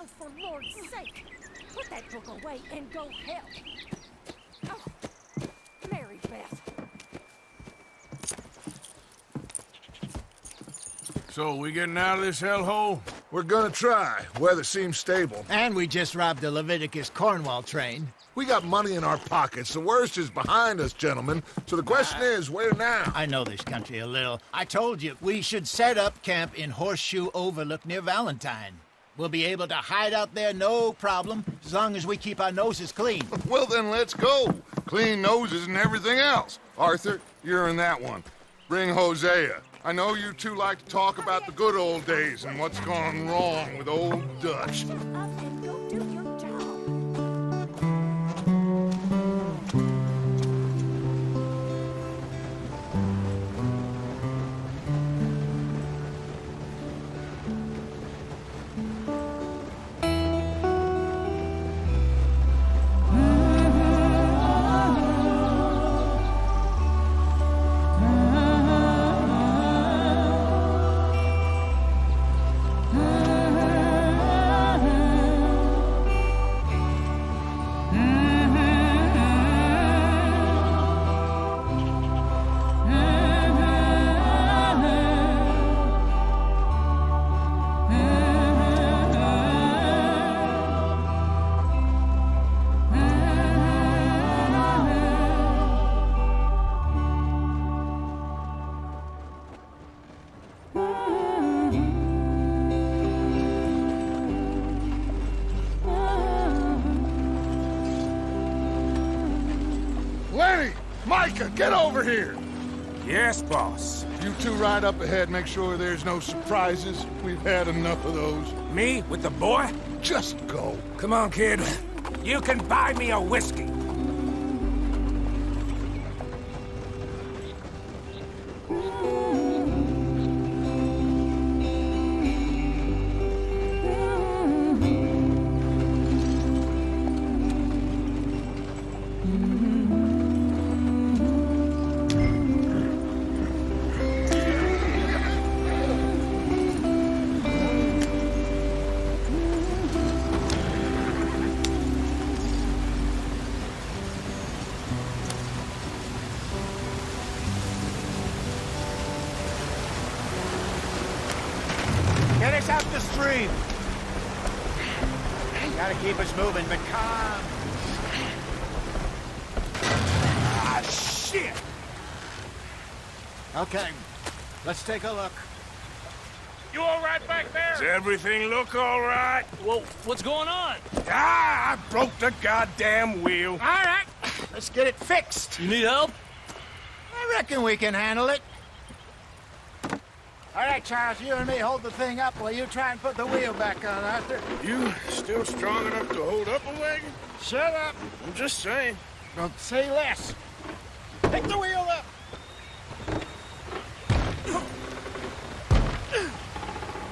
Oh, for Lord's sake! Put that book away and go help! Oh, Mary Beth. So, we getting out of this hellhole? We're gonna try. Weather seems stable. And we just robbed a Leviticus Cornwall train. We got money in our pockets. The worst is behind us, gentlemen. So the question is, where now? I know this country a little. I told you, we should set up camp in Horseshoe Overlook near Valentine. We'll be able to hide out there, no problem, as long as we keep our noses clean. Well, then let's go. Clean noses and everything else. Arthur, you're in that one. Bring Hosea. I know you two like to talk about the good old days and what's gone wrong with old Dutch. Up and go do your job. Lenny! Micah, get over here! Yes, boss. You two ride up ahead, make sure there's no surprises. We've had enough of those. Me with the boy? Just go. Come on, kid. You can buy me a whiskey. Get us out the stream. Gotta keep us moving, but calm. Ah, shit! Okay, let's take a look. You all right back there? Does everything look all right? Well, what's going on? Ah, I broke the goddamn wheel. All right, let's get it fixed. You need help? I reckon we can handle it. All right, Charles, you and me hold the thing up while you try and put the wheel back on, Arthur. You still strong enough to hold up a wagon? Shut up. I'm just saying. Don't say less. Pick the wheel up.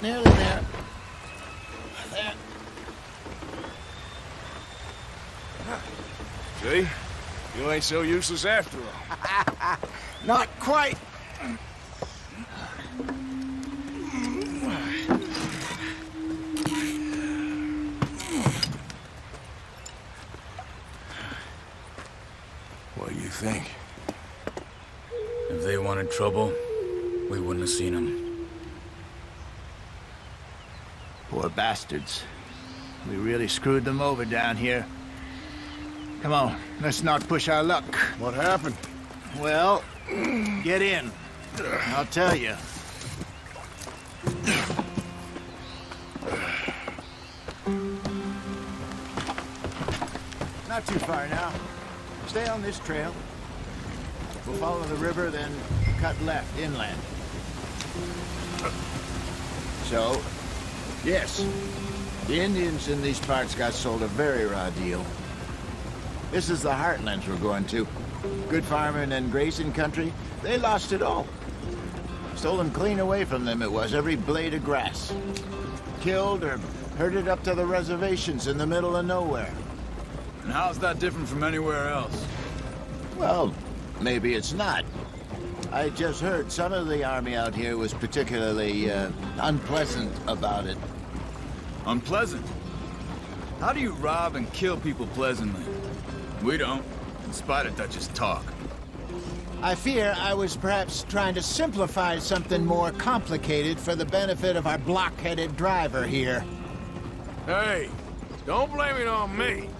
Nearly there. There. See? You ain't so useless after all. Not quite. What do you think? If they wanted trouble, we wouldn't have seen them. Poor bastards. We really screwed them over down here. Come on, let's not push our luck. What happened? Well, get in. I'll tell you. Not too far now. Stay on this trail. We'll follow the river, then cut left inland. So, yes, the Indians in these parts got sold a very raw deal. This is the heartlands we're going to. Good farming and grazing country, they lost it all. Stolen clean away from them it was, every blade of grass. Killed or herded up to the reservations in the middle of nowhere. And how's that different from anywhere else? Well, maybe it's not. I just heard some of the army out here was particularly unpleasant about it. Unpleasant? How do you rob and kill people pleasantly? We don't, in spite of Dutch's talk. I fear I was perhaps trying to simplify something more complicated for the benefit of our block-headed driver here. Hey, don't blame it on me.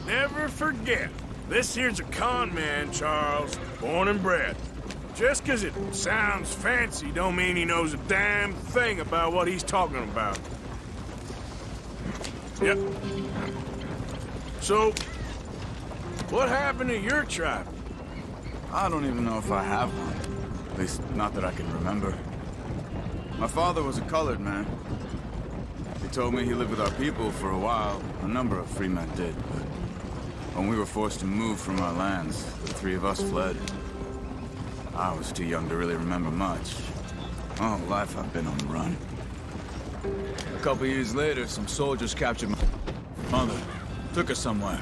Never forget, this here's a con man, Charles, born and bred. Just 'cause it sounds fancy don't mean he knows a damn thing about what he's talking about. Yep. So, what happened to your tribe? I don't even know if I have one. At least, not that I can remember. My father was a colored man. He told me he lived with our people for a while. A number of free men did, but when we were forced to move from our lands, the three of us fled. I was too young to really remember much. All life I've been on the run. A couple years later, some soldiers captured my mother. Took her somewhere.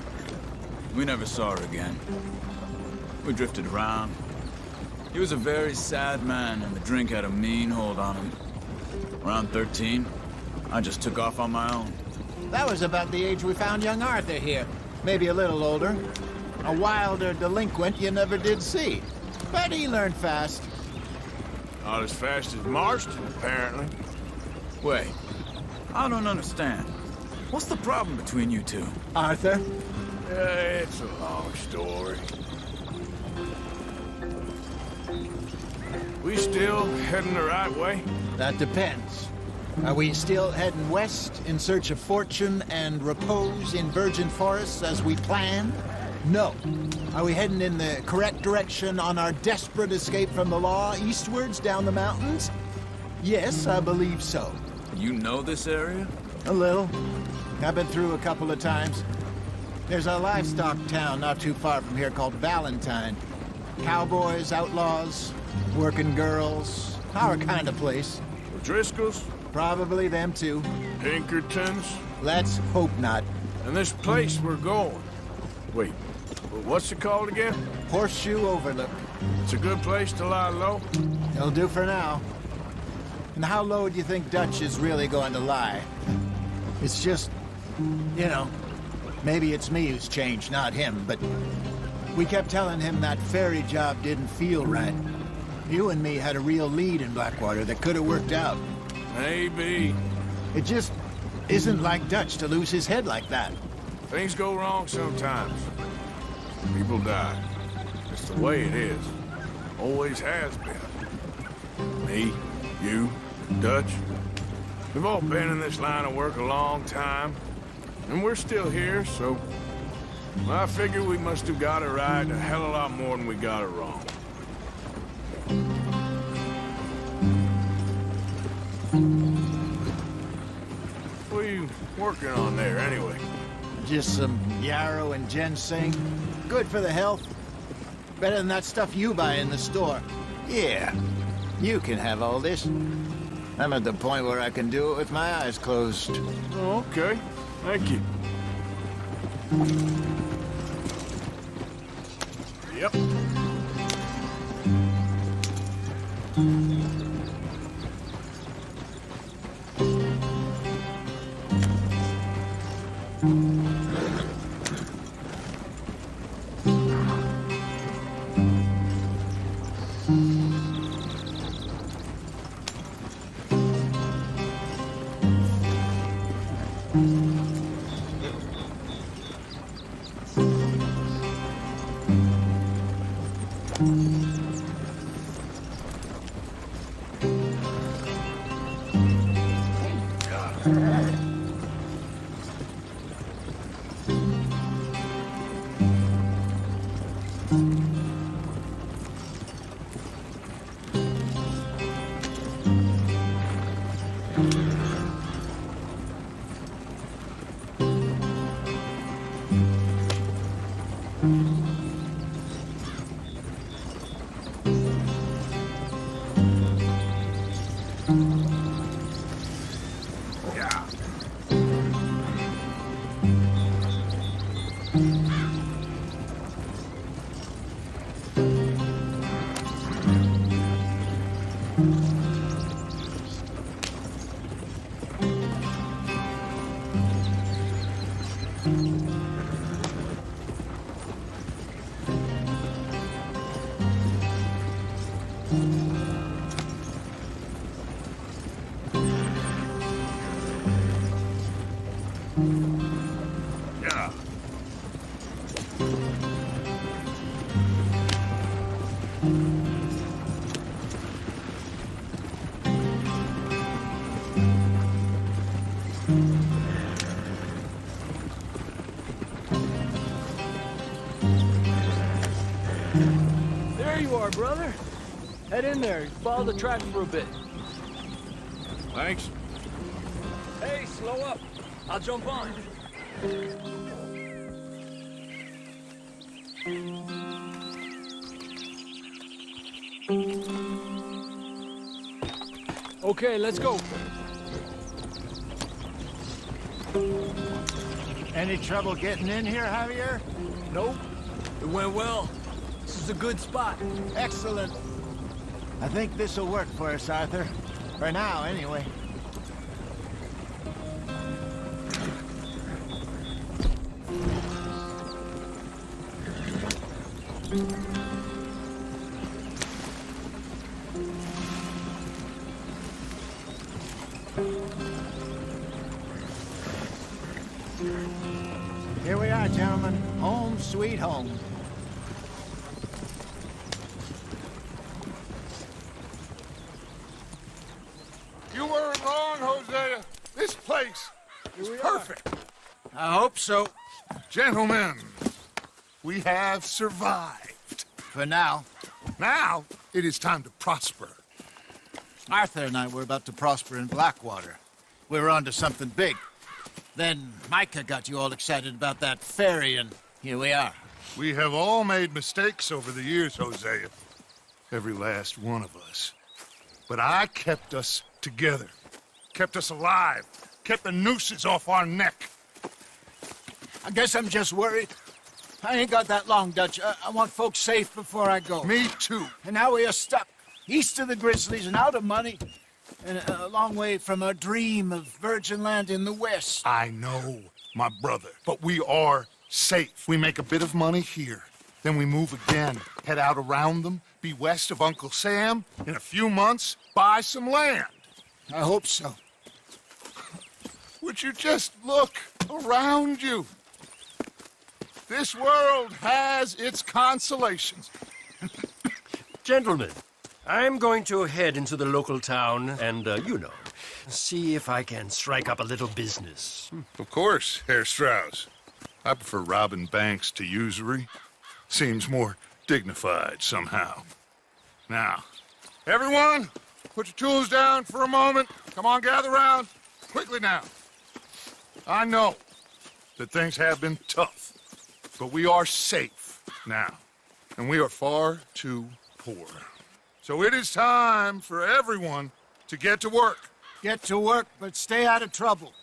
We never saw her again. We drifted around. He was a very sad man, and the drink had a mean hold on him. Around 13, I just took off on my own. That was about the age we found young Arthur here. Maybe a little older. A wilder delinquent you never did see. But he learned fast. Not as fast as Marston, apparently. Wait, I don't understand. What's the problem between you two? Arthur? It's a long story. We still heading the right way? That depends. Are we still heading west in search of fortune and repose in virgin forests as we planned? No. Are we heading in the correct direction on our desperate escape from the law eastwards down the mountains? Yes, I believe so. You know this area? A little. I've been through a couple of times. There's a livestock town not too far from here called Valentine. Cowboys, outlaws, working girls, our kind of place. The Driscolls? Probably them too. Pinkertons? Let's hope not. And this place we're going. Wait, what's it called again? Horseshoe Overlook. It's a good place to lie low? It'll do for now. And how low do you think Dutch is really going to lie? It's just, you know, maybe it's me who's changed, not him, but we kept telling him that ferry job didn't feel right. You and me had a real lead in Blackwater that could have worked out. Maybe. It just isn't like Dutch to lose his head like that. Things go wrong sometimes. People die. It's the way it is. Always has been. Me, you, Dutch. We've all been in this line of work a long time. And we're still here, so... I figure we must have got it right a hell of a lot more than we got it wrong. What are you working on there, anyway? Just some yarrow and ginseng. Good for the health. Better than that stuff you buy in the store. Yeah, you can have all this. I'm at the point where I can do it with my eyes closed. Oh, okay. Thank you. Yep. are, brother. Head in there. Follow the tracks for a bit. Thanks. Hey, slow up. I'll jump on. Okay, let's go. Any trouble getting in here, Javier? Nope. It went well. This is a good spot. Excellent. I think this'll work for us, Arthur. For now, anyway. Here we are, gentlemen. Home sweet home. You weren't wrong, Hosea. This place is perfect. I hope so. Gentlemen, we have survived. For now. Now, it is time to prosper. Arthur and I were about to prosper in Blackwater. We were on to something big. Then Micah got you all excited about that ferry, and here we are. We have all made mistakes over the years, Hosea. Every last one of us. But I kept us together. Kept us alive. Kept the nooses off our neck. I guess I'm just worried. I ain't got that long, Dutch. I want folks safe before I go. Me too. And now we are stuck, east of the Grizzlies and out of money, and a long way from our dream of virgin land in the west. I know, my brother, but we are safe. We make a bit of money here, then we move again, head out around them, be west of Uncle Sam, in a few months, buy some land. I hope so. Would you just look around you? This world has its consolations. Gentlemen, I'm going to head into the local town and, see if I can strike up a little business. Of course, Herr Strauss. I prefer robbing banks to usury. Seems more dignified somehow. Now, everyone, put your tools down for a moment. Come on, gather round. Quickly now. I know that things have been tough, but we are safe now, and we are far too poor. So it is time for everyone to get to work. Get to work, but stay out of trouble.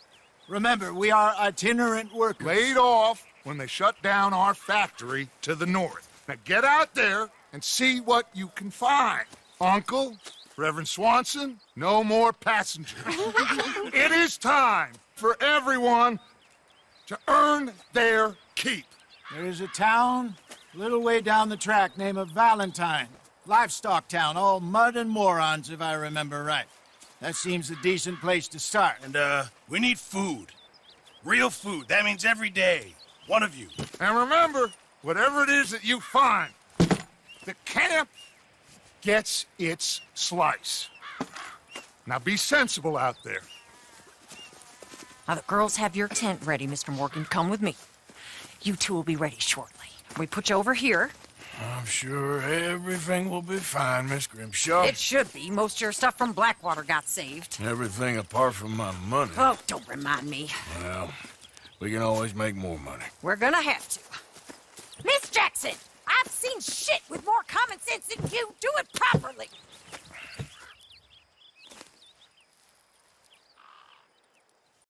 Remember, we are itinerant workers. Laid off when they shut down our factory to the north. Now get out there and see what you can find. Uncle, Reverend Swanson, no more passengers. It is time for everyone to earn their keep. There is a town a little way down the track named Valentine. Livestock town, all mud and morons, if I remember right. That seems a decent place to start. And, we need food. Real food. That means every day. One of you. And remember, whatever it is that you find, the camp gets its slice. Now be sensible out there. Now the girls have your tent ready, Mr. Morgan. Come with me. You two will be ready shortly. We put you over here. I'm sure everything will be fine, Miss Grimshaw. It should be. Most of your stuff from Blackwater got saved. Everything apart from my money. Oh, don't remind me. Well, we can always make more money. We're gonna have to. Miss Jackson, I've seen shit with more common sense than you. Do it properly.